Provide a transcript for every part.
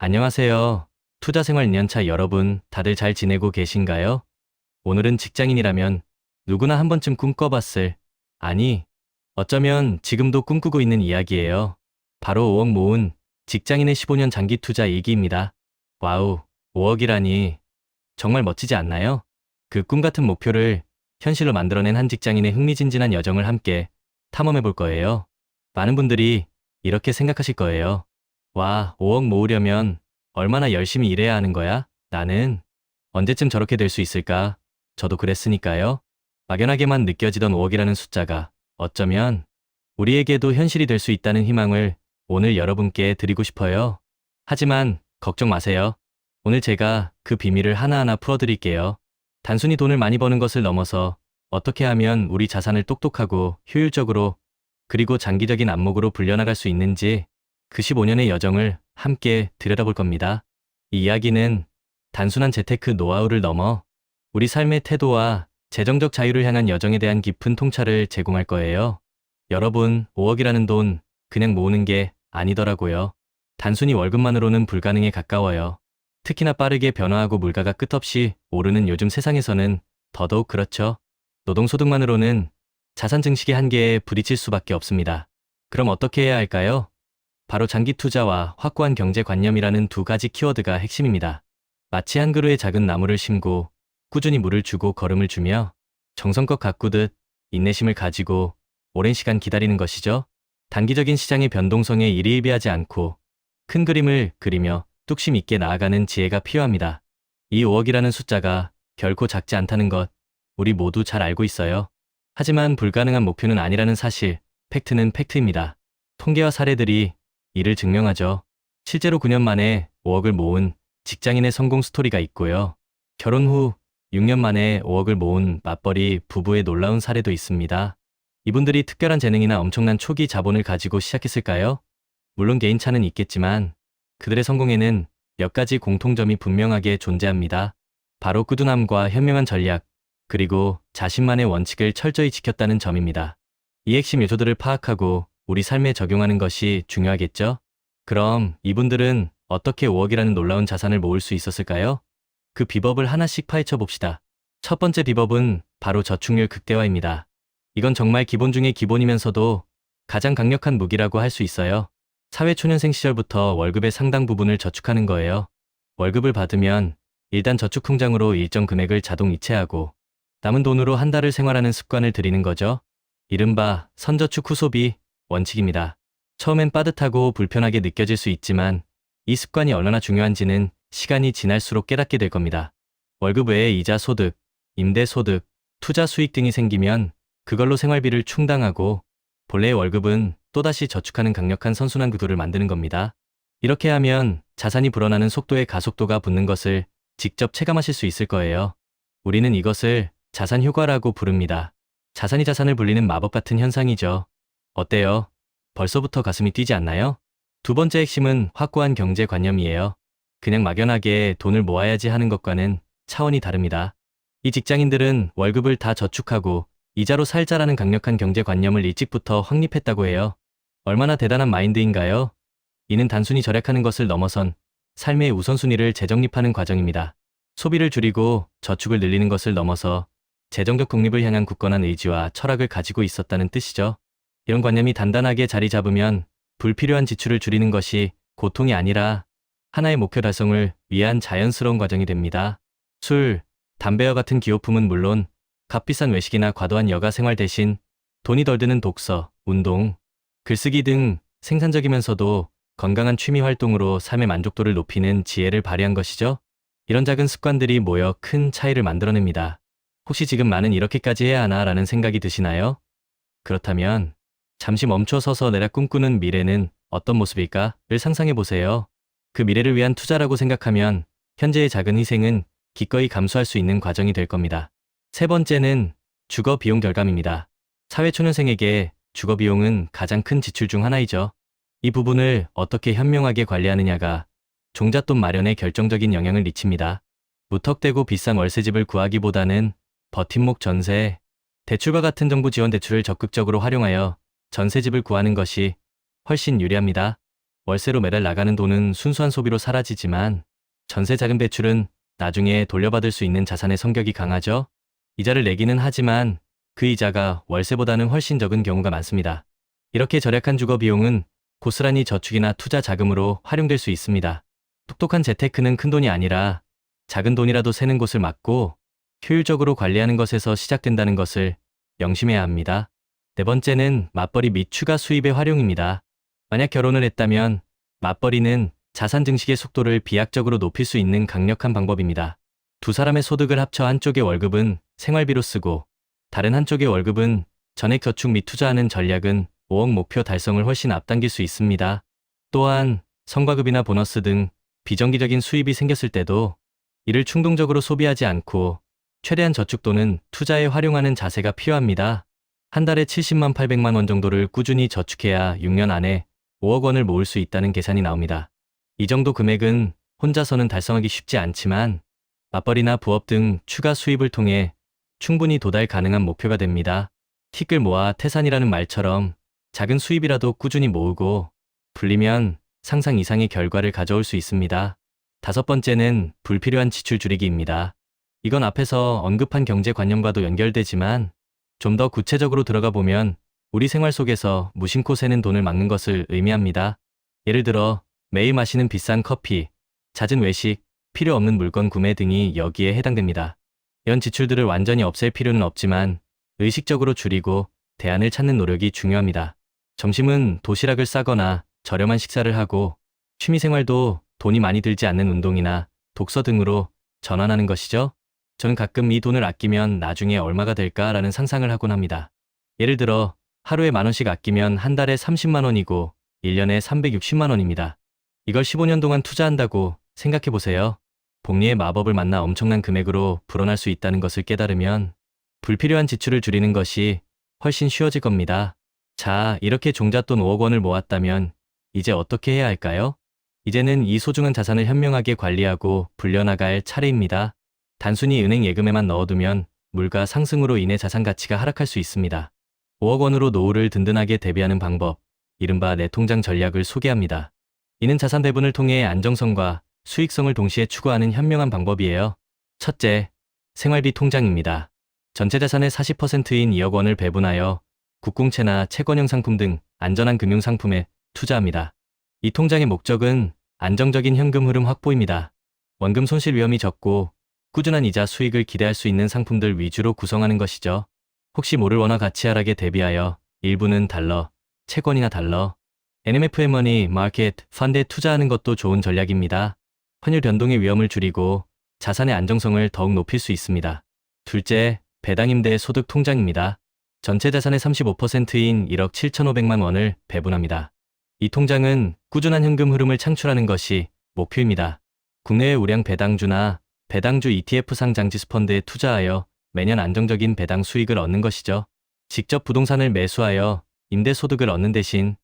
안녕하세요. 투자생활 2년차 여러분, 다들 잘 지내고 계신가요? 오늘은 직장인이라면 누구나 한 번쯤 꿈꿔봤을, 아니, 어쩌면 지금도 꿈꾸고 있는 이야기예요. 바로 5억 모은 직장인의 15년 장기 투자 일기입니다. 와우, 5억이라니 정말 멋지지 않나요? 그 꿈 같은 목표를 현실로 만들어낸 한 직장인의 흥미진진한 여정을 함께 탐험해 볼 거예요. 많은 분들이 이렇게 생각하실 거예요. 와, 5억 모으려면 얼마나 열심히 일해야 하는 거야? 나는 언제쯤 저렇게 될 수 있을까? 저도 그랬으니까요. 막연하게만 느껴지던 5억이라는 숫자가 어쩌면 우리에게도 현실이 될 수 있다는 희망을 오늘 여러분께 드리고 싶어요. 하지만 걱정 마세요. 오늘 제가 그 비밀을 하나하나 풀어드릴게요. 단순히 돈을 많이 버는 것을 넘어서 어떻게 하면 우리 자산을 똑똑하고 효율적으로 그리고 장기적인 안목으로 불려나갈 수 있는지 그 15년의 여정을 함께 들여다볼 겁니다. 이 이야기는 단순한 재테크 노하우를 넘어 우리 삶의 태도와 재정적 자유를 향한 여정에 대한 깊은 통찰을 제공할 거예요. 여러분, 5억이라는 돈 그냥 모으는 게 아니더라고요. 단순히 월급만으로는 불가능에 가까워요. 특히나 빠르게 변화하고 물가가 끝없이 오르는 요즘 세상에서는 더더욱 그렇죠. 노동소득만으로는 자산 증식의 한계에 부딪힐 수밖에 없습니다. 그럼 어떻게 해야 할까요? 바로 장기 투자와 확고한 경제관념이라는 두 가지 키워드가 핵심입니다. 마치 한 그루의 작은 나무를 심고 꾸준히 물을 주고 거름을 주며 정성껏 가꾸듯 인내심을 가지고 오랜 시간 기다리는 것이죠. 단기적인 시장의 변동성에 일희일비하지 않고 큰 그림을 그리며 뚝심 있게 나아가는 지혜가 필요합니다. 이 5억이라는 숫자가 결코 작지 않다는 것 우리 모두 잘 알고 있어요. 하지만 불가능한 목표는 아니라는 사실, 팩트는 팩트입니다. 통계와 사례들이 이를 증명하죠. 실제로 9년 만에 5억을 모은 직장인의 성공 스토리가 있고요. 결혼 후 6년 만에 5억을 모은 맞벌이 부부의 놀라운 사례도 있습니다. 이분들이 특별한 재능이나 엄청난 초기 자본을 가지고 시작했을까요? 물론 개인차는 있겠지만 그들의 성공에는 몇 가지 공통점이 분명하게 존재합니다. 바로 꾸준함과 현명한 전략, 그리고 자신만의 원칙을 철저히 지켰다는 점입니다. 이 핵심 요소들을 파악하고 우리 삶에 적용하는 것이 중요하겠죠? 그럼 이분들은 어떻게 5억이라는 놀라운 자산을 모을 수 있었을까요? 그 비법을 하나씩 파헤쳐 봅시다. 첫 번째 비법은 바로 저축률 극대화입니다. 이건 정말 기본 중의 기본이면서도 가장 강력한 무기라고 할 수 있어요. 사회초년생 시절부터 월급의 상당 부분을 저축하는 거예요. 월급을 받으면 일단 저축통장으로 일정 금액을 자동 이체하고 남은 돈으로 한 달을 생활하는 습관을 들이는 거죠. 이른바 선저축 후소비 원칙입니다. 처음엔 빠듯하고 불편하게 느껴질 수 있지만 이 습관이 얼마나 중요한지는 시간이 지날수록 깨닫게 될 겁니다. 월급 외에 이자 소득, 임대 소득, 투자 수익 등이 생기면 그걸로 생활비를 충당하고 본래의 월급은 또다시 저축하는 강력한 선순환 구조를 만드는 겁니다. 이렇게 하면 자산이 불어나는 속도에 가속도가 붙는 것을 직접 체감하실 수 있을 거예요. 우리는 이것을 자산 효과라고 부릅니다. 자산이 자산을 불리는 마법 같은 현상이죠. 어때요? 벌써부터 가슴이 뛰지 않나요? 두 번째 핵심은 확고한 경제관념이에요. 그냥 막연하게 돈을 모아야지 하는 것과는 차원이 다릅니다. 이 직장인들은 월급을 다 저축하고 이자로 살자라는 강력한 경제관념을 일찍부터 확립했다고 해요. 얼마나 대단한 마인드인가요? 이는 단순히 절약하는 것을 넘어선 삶의 우선순위를 재정립하는 과정입니다. 소비를 줄이고 저축을 늘리는 것을 넘어서 재정적 독립을 향한 굳건한 의지와 철학을 가지고 있었다는 뜻이죠. 이런 관념이 단단하게 자리 잡으면 불필요한 지출을 줄이는 것이 고통이 아니라 하나의 목표 달성을 위한 자연스러운 과정이 됩니다. 술, 담배와 같은 기호품은 물론 값비싼 외식이나 과도한 여가 생활 대신 돈이 덜 드는 독서, 운동, 글쓰기 등 생산적이면서도 건강한 취미 활동으로 삶의 만족도를 높이는 지혜를 발휘한 것이죠. 이런 작은 습관들이 모여 큰 차이를 만들어냅니다. 혹시 지금 나는 이렇게까지 해야 하나 라는 생각이 드시나요? 그렇다면 잠시 멈춰서서 내가 꿈꾸는 미래는 어떤 모습일까를 상상해 보세요. 그 미래를 위한 투자라고 생각하면 현재의 작은 희생은 기꺼이 감수할 수 있는 과정이 될 겁니다. 세 번째는 주거 비용 절감입니다. 사회초년생에게 주거 비용은 가장 큰 지출 중 하나이죠. 이 부분을 어떻게 현명하게 관리하느냐가 종잣돈 마련에 결정적인 영향을 미칩니다. 무턱대고 비싼 월세집을 구하기보다는 버팀목 전세, 대출과 같은 정부 지원 대출을 적극적으로 활용하여 전세집을 구하는 것이 훨씬 유리합니다. 월세로 매달 나가는 돈은 순수한 소비로 사라지지만 전세 자금 대출은 나중에 돌려받을 수 있는 자산의 성격이 강하죠. 이자를 내기는 하지만 그 이자가 월세보다는 훨씬 적은 경우가 많습니다. 이렇게 절약한 주거 비용은 고스란히 저축이나 투자 자금으로 활용될 수 있습니다. 똑똑한 재테크는 큰 돈이 아니라 작은 돈이라도 새는 곳을 막고 효율적으로 관리하는 것에서 시작된다는 것을 명심해야 합니다. 네 번째는 맞벌이 및 추가 수입의 활용입니다. 만약 결혼을 했다면 맞벌이는 자산 증식의 속도를 비약적으로 높일 수 있는 강력한 방법입니다. 두 사람의 소득을 합쳐 한쪽의 월급은 생활비로 쓰고 다른 한쪽의 월급은 전액 저축 및 투자하는 전략은 5억 목표 달성을 훨씬 앞당길 수 있습니다. 또한 성과급이나 보너스 등 비정기적인 수입이 생겼을 때도 이를 충동적으로 소비하지 않고 최대한 저축 또는 투자에 활용하는 자세가 필요합니다. 한 달에 70만 800만 원 정도를 꾸준히 저축해야 6년 안에 5억 원을 모을 수 있다는 계산이 나옵니다. 이 정도 금액은 혼자서는 달성하기 쉽지 않지만 맞벌이나 부업 등 추가 수입을 통해 충분히 도달 가능한 목표가 됩니다. 티끌 모아 태산이라는 말처럼 작은 수입이라도 꾸준히 모으고 불리면 상상 이상의 결과를 가져올 수 있습니다. 다섯 번째는 불필요한 지출 줄이기입니다. 이건 앞에서 언급한 경제관념과도 연결되지만 좀 더 구체적으로 들어가 보면 우리 생활 속에서 무심코 새는 돈을 막는 것을 의미합니다. 예를 들어 매일 마시는 비싼 커피, 잦은 외식, 필요 없는 물건 구매 등이 여기에 해당됩니다. 이런 지출들을 완전히 없앨 필요는 없지만 의식적으로 줄이고 대안을 찾는 노력이 중요합니다. 점심은 도시락을 싸거나 저렴한 식사를 하고 취미생활도 돈이 많이 들지 않는 운동이나 독서 등으로 전환하는 것이죠. 저는 가끔 이 돈을 아끼면 나중에 얼마가 될까라는 상상을 하곤 합니다. 예를 들어 하루에 10,000원씩 아끼면 한 달에 30만 원이고 1년에 360만 원입니다. 이걸 15년 동안 투자한다고 생각해 보세요. 복리의 마법을 만나 엄청난 금액으로 불어날 수 있다는 것을 깨달으면 불필요한 지출을 줄이는 것이 훨씬 쉬워질 겁니다. 자, 이렇게 종잣돈 5억 원을 모았다면 이제 어떻게 해야 할까요? 이제는 이 소중한 자산을 현명하게 관리하고 불려나갈 차례입니다. 단순히 은행 예금에만 넣어두면 물가 상승으로 인해 자산 가치가 하락할 수 있습니다. 5억 원으로 노후를 든든하게 대비하는 방법, 이른바 내 통장 전략을 소개합니다. 이는 자산 배분을 통해 안정성과 수익성을 동시에 추구하는 현명한 방법이에요. 첫째, 생활비 통장입니다. 전체 자산의 40%인 2억 원을 배분하여 국공채나 채권형 상품 등 안전한 금융상품에 투자합니다. 이 통장의 목적은 안정적인 현금 흐름 확보입니다. 원금 손실 위험이 적고 꾸준한 이자 수익을 기대할 수 있는 상품들 위주로 구성하는 것이죠. 혹시 모를 원화 가치 하락에 대비하여 일부는 달러, 채권이나 달러, NMF 머니 마켓 펀드에 투자하는 것도 좋은 전략입니다. 환율 변동의 위험을 줄이고 자산의 안정성을 더욱 높일 수 있습니다. 둘째, 배당임대 소득 통장입니다. 전체 자산의 35%인 1억 7,500만 원을 배분합니다. 이 통장은 꾸준한 현금 흐름을 창출하는 것이 목표입니다. 국내외 우량 배당주나 배당주 ETF 상장지수 펀드에 투자하여 매년 안정적인 배당 수익을 얻는 것이죠. 직접 부동산을 매수하여 임대소득을 얻는 대신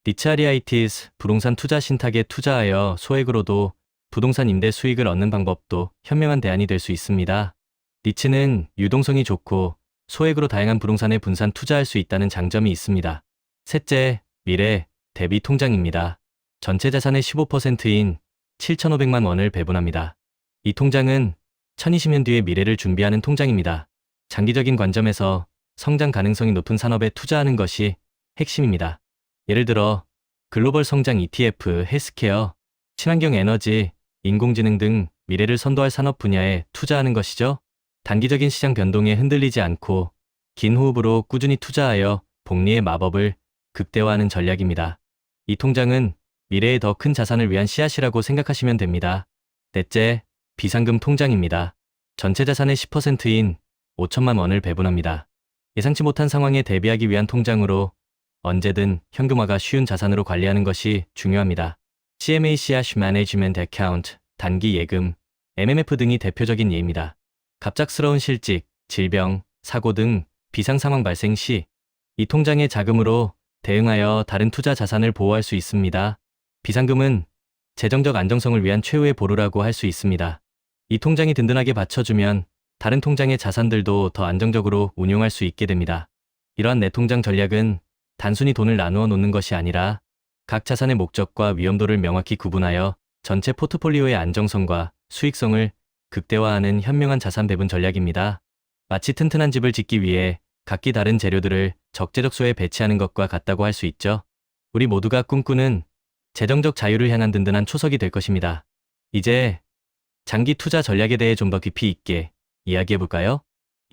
리츠아리아이티스 부동산 투자 신탁에 투자하여 소액으로도 부동산 임대 수익을 얻는 방법도 현명한 대안이 될 수 있습니다. 리츠는 유동성이 좋고 소액으로 다양한 부동산에 분산 투자할 수 있다는 장점이 있습니다. 셋째, 미래 대비 통장입니다. 전체 자산의 15%인 7,500만 원을 배분합니다. 이 통장은 2020년 뒤의 미래를 준비하는 통장입니다. 장기적인 관점에서 성장 가능성이 높은 산업에 투자하는 것이 핵심입니다. 예를 들어 글로벌 성장 ETF, 헬스케어, 친환경 에너지, 인공지능 등 미래를 선도할 산업 분야에 투자하는 것이죠. 단기적인 시장 변동에 흔들리지 않고 긴 호흡으로 꾸준히 투자하여 복리의 마법을 극대화하는 전략입니다. 이 통장은 미래의 더 큰 자산을 위한 씨앗이라고 생각하시면 됩니다. 넷째, 비상금 통장입니다. 전체 자산의 10%인 5천만 원을 배분합니다. 예상치 못한 상황에 대비하기 위한 통장으로 언제든 현금화가 쉬운 자산으로 관리하는 것이 중요합니다. CMA Cash Management Account, 단기 예금, MMF 등이 대표적인 예입니다. 갑작스러운 실직, 질병, 사고 등 비상 상황 발생 시 이 통장의 자금으로 대응하여 다른 투자 자산을 보호할 수 있습니다. 비상금은 재정적 안정성을 위한 최후의 보루라고 할 수 있습니다. 이 통장이 든든하게 받쳐주면 다른 통장의 자산들도 더 안정적으로 운용할 수 있게 됩니다. 이러한 내 통장 전략은 단순히 돈을 나누어 놓는 것이 아니라 각 자산의 목적과 위험도를 명확히 구분하여 전체 포트폴리오의 안정성과 수익성을 극대화하는 현명한 자산 배분 전략입니다. 마치 튼튼한 집을 짓기 위해 각기 다른 재료들을 적재적소에 배치하는 것과 같다고 할 수 있죠. 우리 모두가 꿈꾸는 재정적 자유를 향한 든든한 초석이 될 것입니다. 이제 장기 투자 전략에 대해 좀 더 깊이 있게 이야기해 볼까요?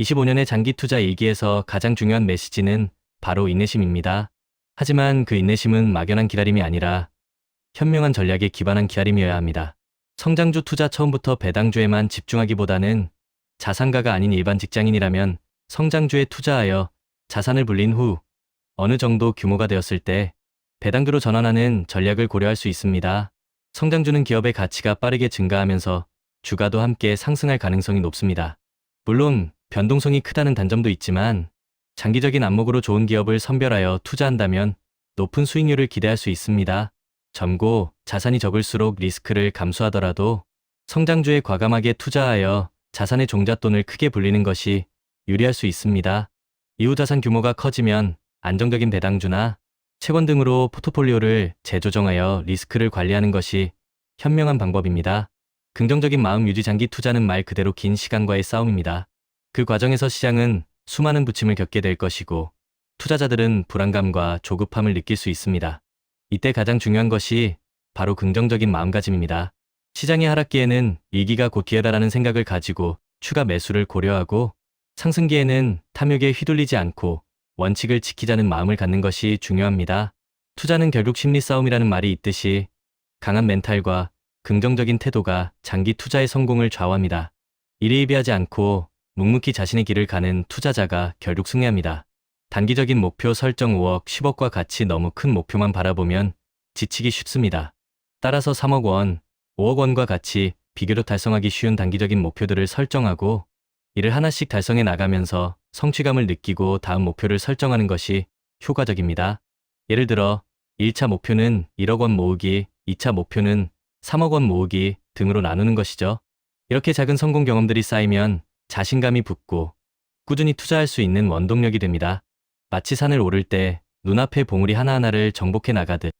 25년의 장기 투자 일기에서 가장 중요한 메시지는 바로 인내심입니다. 하지만 그 인내심은 막연한 기다림이 아니라 현명한 전략에 기반한 기다림이어야 합니다. 성장주 투자 처음부터 배당주에만 집중하기보다는 자산가가 아닌 일반 직장인이라면 성장주에 투자하여 자산을 불린 후 어느 정도 규모가 되었을 때 배당주로 전환하는 전략을 고려할 수 있습니다. 성장주는 기업의 가치가 빠르게 증가하면서 주가도 함께 상승할 가능성이 높습니다. 물론 변동성이 크다는 단점도 있지만 장기적인 안목으로 좋은 기업을 선별하여 투자한다면 높은 수익률을 기대할 수 있습니다. 젊고 자산이 적을수록 리스크를 감수하더라도 성장주에 과감하게 투자하여 자산의 종잣돈을 크게 불리는 것이 유리할 수 있습니다. 이후 자산 규모가 커지면 안정적인 배당주나 채권 등으로 포트폴리오를 재조정하여 리스크를 관리하는 것이 현명한 방법입니다. 긍정적인 마음 유지 장기 투자는 말 그대로 긴 시간과의 싸움입니다. 그 과정에서 시장은 수많은 부침을 겪게 될 것이고 투자자들은 불안감과 조급함을 느낄 수 있습니다. 이때 가장 중요한 것이 바로 긍정적인 마음가짐입니다. 시장의 하락기에는 위기가 곧 기회다라는 생각을 가지고 추가 매수를 고려하고 상승기에는 탐욕에 휘둘리지 않고 원칙을 지키자는 마음을 갖는 것이 중요합니다. 투자는 결국 심리 싸움이라는 말이 있듯이 강한 멘탈과 긍정적인 태도가 장기 투자의 성공을 좌우합니다. 일희일비하지 않고 묵묵히 자신의 길을 가는 투자자가 결국 승리합니다. 단기적인 목표 설정 5억, 10억과 같이 너무 큰 목표만 바라보면 지치기 쉽습니다. 따라서 3억 원, 5억 원과 같이 비교적 달성하기 쉬운 단기적인 목표들을 설정하고 이를 하나씩 달성해 나가면서 성취감을 느끼고 다음 목표를 설정하는 것이 효과적입니다. 예를 들어 1차 목표는 1억 원 모으기, 2차 목표는 3억 원 모으기 등으로 나누는 것이죠. 이렇게 작은 성공 경험들이 쌓이면 자신감이 붙고 꾸준히 투자할 수 있는 원동력이 됩니다. 마치 산을 오를 때 눈앞의 봉우리 하나하나를 정복해 나가듯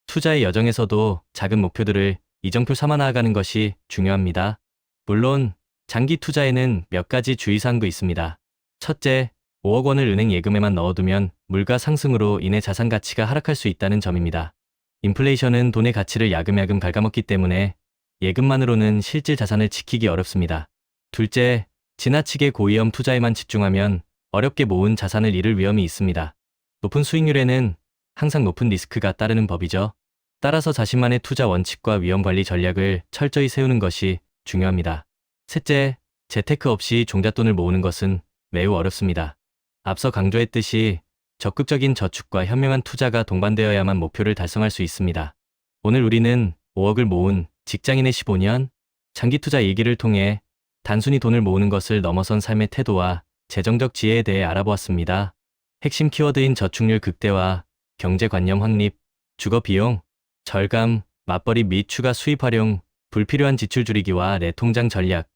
투자의 여정에서도 작은 목표들을 이정표 삼아 나아가는 것이 중요합니다. 물론 장기 투자에는 몇 가지 주의사항도 있습니다. 첫째, 5억 원을 은행 예금에만 넣어두면 물가 상승으로 인해 자산 가치가 하락할 수 있다는 점입니다. 인플레이션은 돈의 가치를 야금야금 갉아먹기 때문에 예금만으로는 실질 자산을 지키기 어렵습니다. 둘째, 지나치게 고위험 투자에만 집중하면 어렵게 모은 자산을 잃을 위험이 있습니다. 높은 수익률에는 항상 높은 리스크가 따르는 법이죠. 따라서 자신만의 투자 원칙과 위험 관리 전략을 철저히 세우는 것이 중요합니다. 셋째, 재테크 없이 종잣돈을 모으는 것은 매우 어렵습니다. 앞서 강조했듯이 적극적인 저축과 현명한 투자가 동반되어야만 목표를 달성할 수 있습니다. 오늘 우리는 5억을 모은 직장인의 15년 장기 투자 일기를 통해 단순히 돈을 모으는 것을 넘어선 삶의 태도와 재정적 지혜에 대해 알아보았습니다. 핵심 키워드인 저축률 극대화, 경제관념 확립, 주거 비용, 절감, 맞벌이 및 추가 수입 활용, 불필요한 지출 줄이기와 내 통장 전략,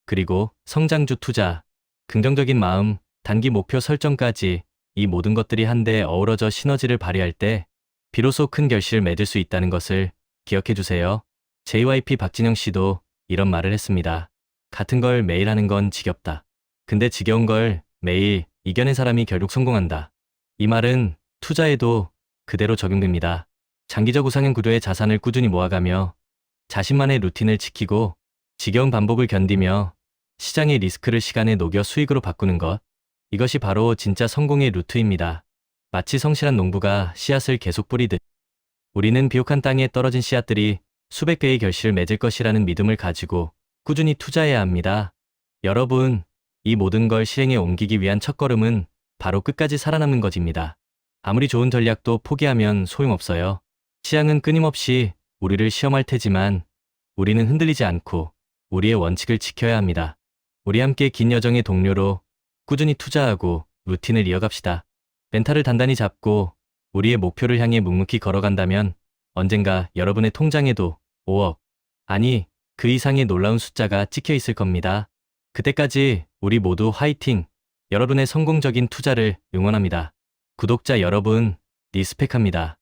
그리고 성장주 투자, 긍정적인 마음, 단기 목표 설정까지 이 모든 것들이 한데 어우러져 시너지를 발휘할 때 비로소 큰 결실을 맺을 수 있다는 것을 기억해 주세요. JYP 박진영 씨도 이런 말을 했습니다. 같은 걸 매일 하는 건 지겹다. 근데 지겨운 걸 매일 이겨낸 사람이 결국 성공한다. 이 말은 투자에도 그대로 적용됩니다. 장기적 우상향 구도의 자산을 꾸준히 모아가며 자신만의 루틴을 지키고 지겨운 반복을 견디며 시장의 리스크를 시간에 녹여 수익으로 바꾸는 것. 이것이 바로 진짜 성공의 루트입니다. 마치 성실한 농부가 씨앗을 계속 뿌리듯 우리는 비옥한 땅에 떨어진 씨앗들이 수백 배의 결실을 맺을 것이라는 믿음을 가지고 꾸준히 투자해야 합니다. 여러분, 이 모든 걸 실행에 옮기기 위한 첫걸음은 바로 끝까지 살아남는 것입니다. 아무리 좋은 전략도 포기하면 소용없어요. 시장은 끊임없이 우리를 시험할 테지만 우리는 흔들리지 않고 우리의 원칙을 지켜야 합니다. 우리 함께 긴 여정의 동료로 꾸준히 투자하고 루틴을 이어갑시다. 멘탈을 단단히 잡고 우리의 목표를 향해 묵묵히 걸어간다면 언젠가 여러분의 통장에도 5억, 아니 그 이상의 놀라운 숫자가 찍혀 있을 겁니다. 그때까지 우리 모두 화이팅! 여러분의 성공적인 투자를 응원합니다. 구독자 여러분, 리스펙합니다.